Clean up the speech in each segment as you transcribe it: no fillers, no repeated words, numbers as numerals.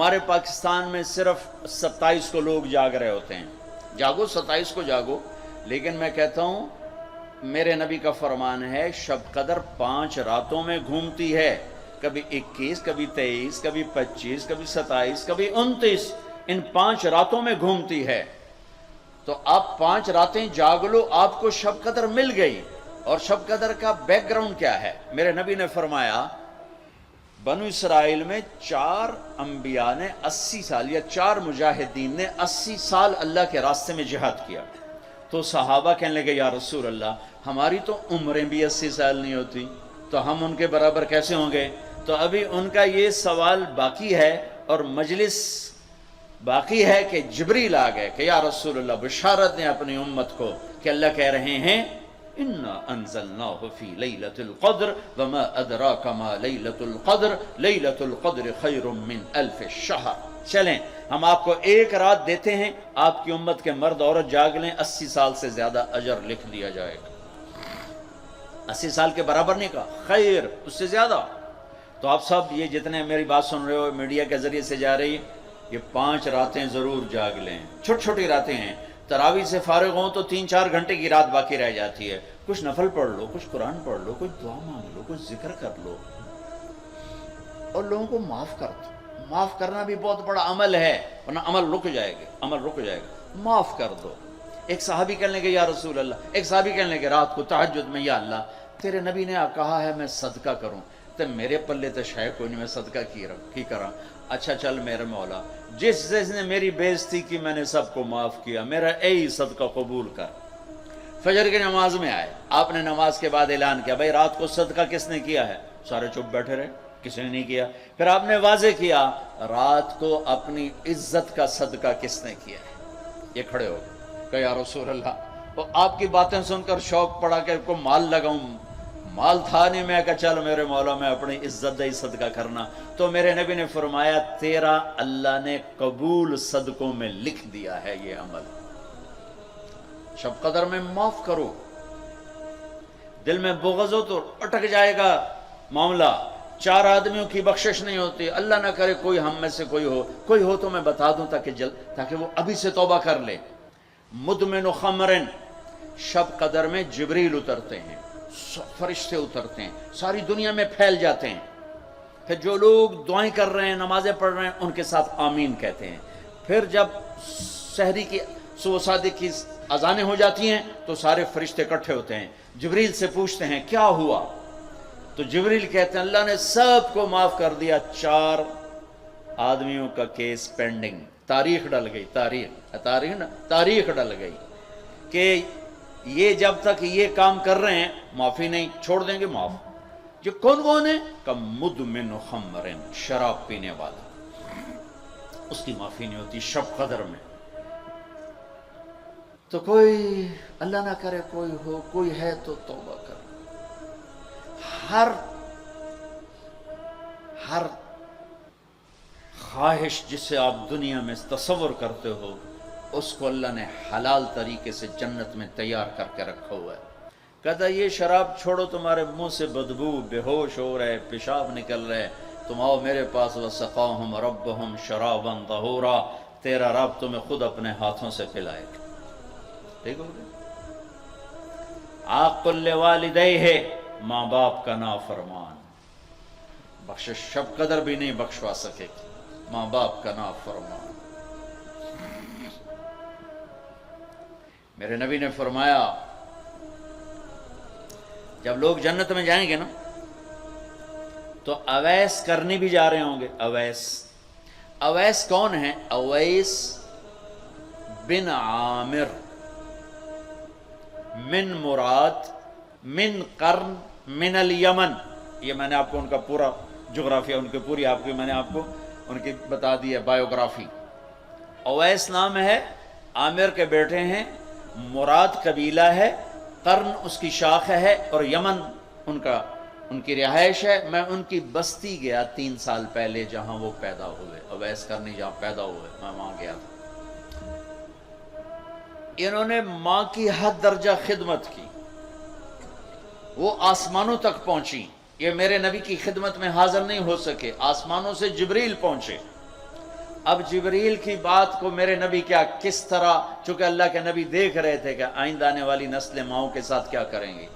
ہمارے پاکستان میں صرف 27 کو لوگ جاگ رہے ہوتے ہیں. جاگو 27 کو جاگو، لیکن میں کہتا ہوں میرے نبی کا فرمان ہے شب قدر 5 راتوں میں گھومتی ہے، کبھی 21، کبھی 23، کبھی 25، کبھی 27، کبھی 29، ان 5 راتوں میں گھومتی ہے. تو آپ 5 راتیں جاگ لو، آپ کو شب قدر مل گئی. اور شب قدر کا بیک گراؤنڈ کیا ہے؟ میرے نبی نے فرمایا بنو اسرائیل میں 4 انبیاء نے 80 سال، یا 4 مجاہدین نے 80 سال اللہ کے راستے میں جہاد کیا. تو صحابہ کہنے لگے یا رسول اللہ ہماری تو عمریں بھی 80 سال نہیں ہوتی، تو ہم ان کے برابر کیسے ہوں گے؟ تو ابھی ان کا یہ سوال باقی ہے اور مجلس باقی ہے کہ جبریل آ گئے کہ یا رسول اللہ بشارت دیں اپنی امت کو کہ اللہ کہہ رہے ہیں اِنَّا أَنزَلْنَاهُ فِي لَيْلَةِ الْقَدْرِ وَمَا أَدْرَاكَ مَا لَيْلَةُ الْقَدْرِ لَيْلَةُ الْقَدْرِ خَيْرٌ مِّنْ أَلْفِ الشَّهْرِ. چلیں ہم آپ کو ایک رات دیتے ہیں، آپ کی امت کے مرد عورت جاگ لیں، 80 سال سے زیادہ اجر لکھ دیا جائے گا. 80 سال کے برابر نہیں کہا، خیر اس سے زیادہ. تو آپ سب یہ جتنے میری بات سن رہے ہو میڈیا کے ذریعے سے جا رہی، یہ 5 راتیں ضرور جاگ لیں. چھوٹی چھوٹی راتیں ہیں، تراویح سے فارغ ہوں تو 3-4 گھنٹے کی رات باقی رہ جاتی ہے. کچھ نفل پڑھ لو، کچھ قرآن پڑھ لو، کچھ دعا مانگ لو، کچھ ذکر کر لو، اور لوگوں کو معاف کر دو. معاف کرنا بھی بہت بڑا عمل ہے، ورنہ عمل رک جائے گا، عمل رک جائے گا. معاف کر دو. ایک صحابی کہنے لگے یا رسول اللہ، ایک صحابی کہنے لگے رات کو تہجد میں یا اللہ تیرے نبی نے کہا ہے میں صدقہ کروں، تو میرے پلے تو شاید کوئی نہیں، میں صدقہ کی کراں. اچھا چل میرے مولا جس نے میری بے عزتی کی میں نے سب کو معاف کیا، میرا اے صدقہ قبول کر. فجر کی نماز میں آئے، آپ نے نماز کے بعد اعلان کیا بھائی رات کو صدقہ کس نے کیا ہے؟ سارے چپ بیٹھے رہے، کسی نے نہیں کیا. پھر آپ نے واضح کیا رات کو اپنی عزت کا صدقہ کس نے کیا ہے؟ یہ کھڑے ہو کہ یا رسول اللہ، وہ آپ کی باتیں سن کر شوق پڑا کہ کو مال لگاؤں، مال تھا نہیں. میں کہا چل میرے مولا میں اپنی عزت دے صدقہ کرنا. تو میرے نبی نے فرمایا تیرا اللہ نے قبول صدقوں میں لکھ دیا ہے یہ عمل. شب قدر میں معاف کرو. دل میں بغض ہو تو اٹک جائے گا معاملہ. 4 آدمیوں کی بخشش نہیں ہوتی. اللہ نہ کرے کوئی ہم میں سے کوئی ہو تو میں بتا دوں تاکہ وہ ابھی سے توبہ کر لے. مدمن خمرن، شب قدر میں جبریل اترتے ہیں، فرشتے اترتے ہیں، ساری دنیا میں پھیل جاتے ہیں. پھر جو لوگ دعائیں کر رہے ہیں، نمازیں پڑھ رہے ہیں، ان کے ساتھ آمین کہتے ہیں. پھر جب سحری کی صبح صادق کی اذانیں ہو جاتی ہیں تو سارے فرشتے اکٹھے ہوتے ہیں، جبریل سے پوچھتے ہیں کیا ہوا؟ تو جبریل کہتے ہیں اللہ نے سب کو معاف کر دیا، 4 آدمیوں کا کیس پینڈنگ. تاریخ ڈل گئی، تاریخ ڈل گئی کہ یہ جب تک یہ کام کر رہے ہیں معافی نہیں، چھوڑ دیں گے معاف. جو کون ہے کہ مدمن خمرن، شراب پینے والا، اس کی معافی نہیں ہوتی شب قدر میں. تو کوئی اللہ نہ کرے کوئی ہے تو توبہ کر. ہر خواہش جسے آپ دنیا میں تصور کرتے ہو اس کو اللہ نے حلال طریقے سے جنت میں تیار کر کے رکھا ہوا ہے. کہتا یہ شراب چھوڑو، تمہارے منہ سے بدبو، بے ہوش ہو رہے، پیشاب نکل رہے، تم آؤ میرے پاس. وَسَقَاهُمْ رَبُّهُمْ شَرَابًا طَهُورًا، تیرا رب تمہیں خود اپنے ہاتھوں سے پلائے گا. ٹھیک ہو گیا. عَاقٌ لِوَالِدَيْهِ، ماں باپ کا نافرمان، بخشش شب قدر بھی نہیں بخشوا سکے گی. ماں باپ کا نافرمان. میرے نبی نے فرمایا جب لوگ جنت میں جائیں گے نا تو اویس کرنی بھی جا رہے ہوں گے. اویس کون ہیں؟ اویس بن عامر من مراد من قرن من الیمن. یہ میں نے آپ کو ان کا پورا جغرافیہ، ان کی پوری میں نے آپ کو ان کی بتا دی ہے بایوگرافی. اویس نام ہے، عامر کے بیٹے ہیں، مراد قبیلہ ہے، قرن اس کی شاخ ہے، اور یمن ان کی رہائش ہے. میں ان کی بستی گیا 3 سال پہلے جہاں وہ پیدا ہوئے، اویس کرنی جہاں پیدا ہوئے، میں وہاں گیا تھا. انہوں نے ماں کی حد درجہ خدمت کی، وہ آسمانوں تک پہنچی. یہ میرے نبی کی خدمت میں حاضر نہیں ہو سکے، آسمانوں سے جبریل پہنچے. اب جبریل کی بات کو میرے نبی کیا کس طرح، چونکہ اللہ کے نبی دیکھ رہے تھے کہ آئندہ آنے والی نسلیں ماؤں کے ساتھ کیا کریں گی.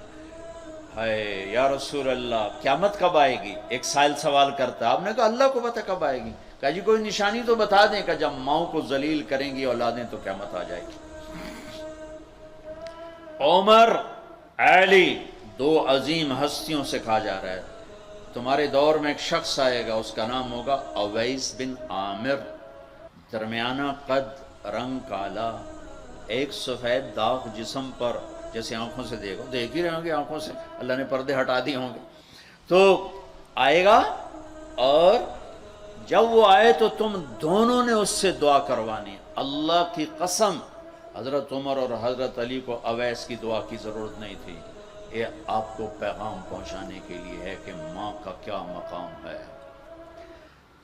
ہائے یا رسول اللہ قیامت کب آئے گی؟ ایک سائل سوال کرتا. آپ نے کہا اللہ کو پتہ کب آئے گی. کہا جی کوئی نشانی تو بتا دیں کہ جب ماؤں کو ذلیل کریں گی اولادیں تو قیامت آ جائے گی. عمر علی دو عظیم ہستیوں سے کہا جا رہا ہے تمہارے دور میں ایک شخص آئے گا، اس کا نام ہوگا اویس بن عامر، درمیانہ قد، رنگ کالا، ایک سفید داغ جسم پر، جیسے آنکھوں سے دیکھ ہی رہے ہوں گے، آنکھوں سے اللہ نے پردے ہٹا دیے ہوں گے. تو آئے گا اور جب وہ آئے تو تم دونوں نے اس سے دعا کروانی ہے. اللہ کی قسم حضرت عمر اور حضرت علی کو اویس کی دعا کی ضرورت نہیں تھی. یہ آپ کو پیغام پہنچانے کے لیے ہے کہ ماں کا کیا مقام ہے.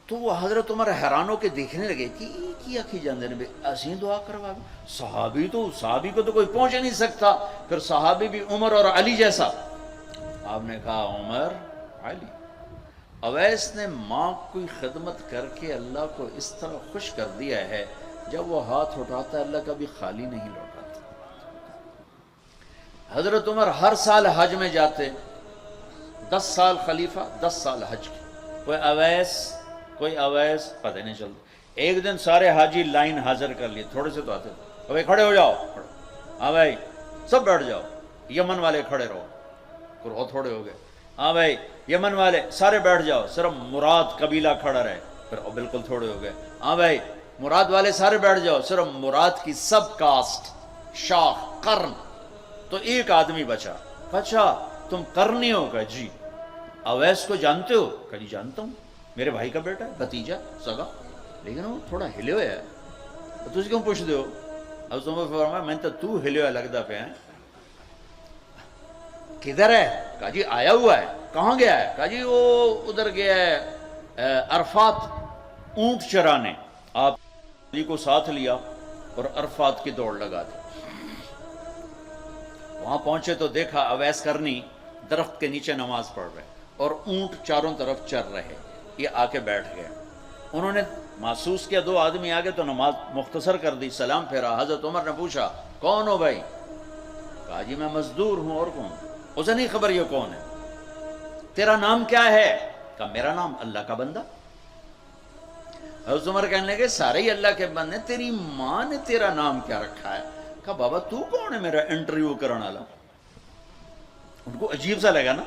تو وہ حضرت عمر حیران ہو کے دیکھنے لگے کہ کی آخی جاندے نے اسی دعا کروا. صحابی کو تو کوئی پہنچ نہیں سکتا، پھر صحابی بھی عمر اور علی جیسا. آپ نے کہا عمر علی. اویس نے ماں کی خدمت کر کے اللہ کو اس طرح خوش کر دیا ہے، جب وہ ہاتھ اٹھاتا ہے اللہ کبھی خالی نہیں لوٹاتا. حضرت عمر ہر سال حج میں جاتے، 10 سال خلیفہ 10 سال حج کی. کوئی اویس پتہ نہیں چلتا. ایک دن سارے حاجی لائن حاضر کر لیے، تھوڑے سے تو آتے تھے. ابھی کھڑے ہو جاؤ، ہاں بھائی سب بیٹھ جاؤ. یمن والے کھڑے رہو، بہت تھوڑے ہو گئے. ہاں بھائی یمن والے سارے بیٹھ جاؤ، صرف مراد قبیلہ کھڑا رہے، پھر بالکل تھوڑے ہو گئے. ہاں بھائی مراد والے سارے بیٹھ جاؤ، صرف مراد کی سب کاسٹ، شاخ، قرن. تو ایک آدمی بچا. تم قرنی ہو؟ کہ جی. اویس کو جانتے ہو؟ کہ جی جانتا ہوں، میرے بھائی کا بیٹا ہے، بھتیجا سگا، لیکن وہ تھوڑا ہلے ہوئے ہے. تجھ کیوں پوچھ دے ہو؟ اب تمہیں فرمایا میں تو ہلے ہوئے لگتا پہ ہیں. کدھر ہے؟ کہا جی آیا ہوا ہے. کہاں گیا ہے؟ کہا جی وہ ادھر گیا ہے عرفات اونٹ چرانے. آپ علی کو ساتھ لیا اور عرفات کی دوڑ لگا دی. وہاں پہنچے تو دیکھا اویس کرنی درخت کے نیچے نماز پڑھ رہے اور اونٹ چاروں طرف چر رہے. یہ آ کے بیٹھ گئے. انہوں نے محسوس کیا 2 آدمی آگے تو نماز مختصر کر دی، سلام پھیرا. حضرت عمر نے پوچھا کون ہو بھائی؟ کہا جی میں مزدور ہوں. اور کون؟ اسے نہیں خبر یہ کون ہے. تیرا نام کیا ہے؟ کہا میرا نام اللہ کا بندہ. حضرت عمر کہنے لگے سارے ہی اللہ کے بندے، تیری ماں نے تیرا نام کیا رکھا ہے؟ کہا بابا تو کون ہے میرا انٹرویو کرنے والا؟ ان کو عجیب سا لگا نا.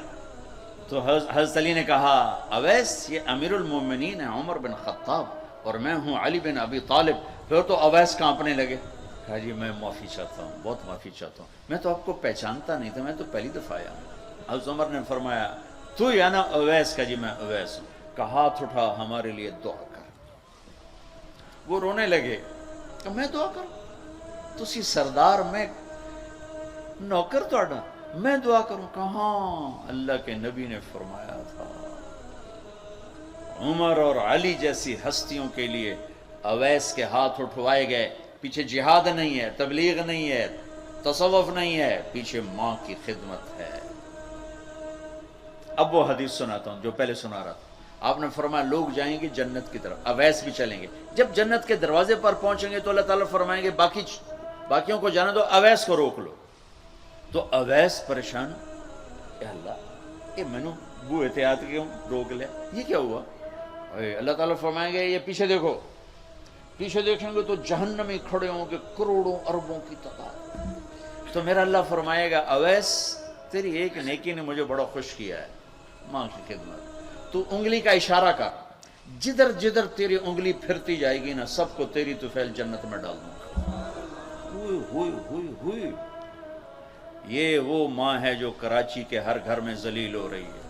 تو حضرت علی نے کہا اویس یہ امیر المومنین ہے عمر بن خطاب اور میں ہوں علی بن ابی طالب. پھر تو اویس کانپنے لگے. کہا جی میں معافی چاہتا ہوں، بہت معافی چاہتا ہوں، میں تو آپ کو پہچانتا نہیں تھا، میں تو پہلی دفعہ آیا ہوں. حضرت عمر نے فرمایا تو یا نا اویس؟ کا جی میں اویس ہوں. کہا ہاتھ اٹھا ہمارے لیے دعا کر. وہ رونے لگے. کہ میں دعا کروں؟ تسی سردار، میں نوکر توڑا، میں دعا کروں؟ کہاں اللہ کے نبی نے فرمایا تھا عمر اور علی جیسی ہستیوں کے لیے اویس کے ہاتھ اٹھوائے گئے. پیچھے جہاد نہیں ہے، تبلیغ نہیں ہے، تصوف نہیں ہے، پیچھے ماں کی خدمت ہے. اب وہ حدیث سناتا ہوں جو پہلے سنا رہا تھا. آپ نے فرمایا لوگ جائیں گے جنت کی طرف، اویس بھی چلیں گے. جب جنت کے دروازے پر پہنچیں گے تو اللہ تعالیٰ فرمائیں گے باقیوں کو جانے دو، اویس کو روک لو. تو اویس پریشان، اے اللہ یہ میں نے بو احتیاط کیوں روک لیا، یہ کیا ہوا؟ اللہ تعالیٰ فرمائیں گے یہ پیچھے دیکھو. پیچھے دیکھیں گے تو جہنمی کھڑے ہوں گے کروڑوں اربوں کی تعداد. تو میرا اللہ فرمائے گا اویس تیری ایک نیکی نے مجھے بڑا خوش کیا ہے، ماں کی خدمت. تو انگلی کا اشارہ کر، جدھر جدھر تیری انگلی پھرتی جائے گی نا سب کو تیری طفیل جنت میں ڈال دوں گا. ہوئی یہ وہ ماں ہے جو کراچی کے ہر گھر میں ذلیل ہو رہی ہے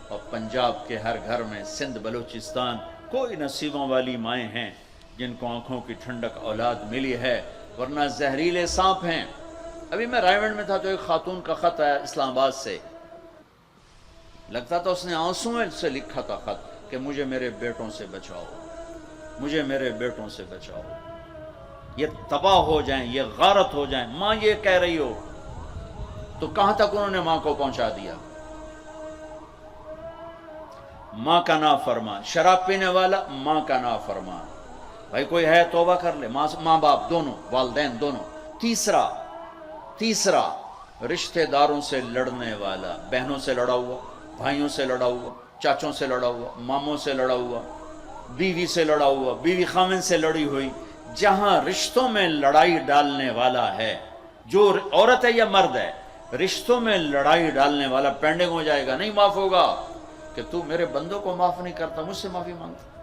اور پنجاب کے ہر گھر میں، سندھ بلوچستان کوئی نصیبوں والی مائیں ہیں جن کو آنکھوں کی ٹھنڈک اولاد ملی ہے، ورنہ زہریلے سانپ ہیں. ابھی میں رائے گنج میں تھا تو ایک خاتون کا خط آیا اسلام آباد سے. لگتا تھا اس نے آنسوں سے لکھا تھا خط کہ مجھے میرے بیٹوں سے بچاؤ، مجھے میرے بیٹوں سے بچاؤ، یہ تباہ ہو جائیں، یہ غارت ہو جائیں. ماں یہ کہہ رہی ہو تو کہاں تک انہوں نے ماں کو پہنچا دیا. ماں کا نافرمان، شراب پینے والا ماں کا نافرمان. بھائی کوئی ہے توبہ کر لے، ماں باپ دونوں، والدین دونوں. تیسرا رشتہ داروں سے لڑنے والا، بہنوں سے لڑا ہوا، بھائیوں سے لڑا ہوا، چاچوں سے لڑا ہوا، ماموں سے لڑا ہوا، بیوی سے لڑا ہوا، بیوی خامن سے لڑی ہوئی. جہاں رشتوں میں لڑائی ڈالنے والا ہے، جو عورت ہے یا مرد ہے، رشتوں میں لڑائی ڈالنے والا پینڈنگ ہو جائے گا، نہیں معاف ہوگا. کہ تو میرے بندوں کو معاف نہیں کرتا، مجھ سے معافی مانگتا.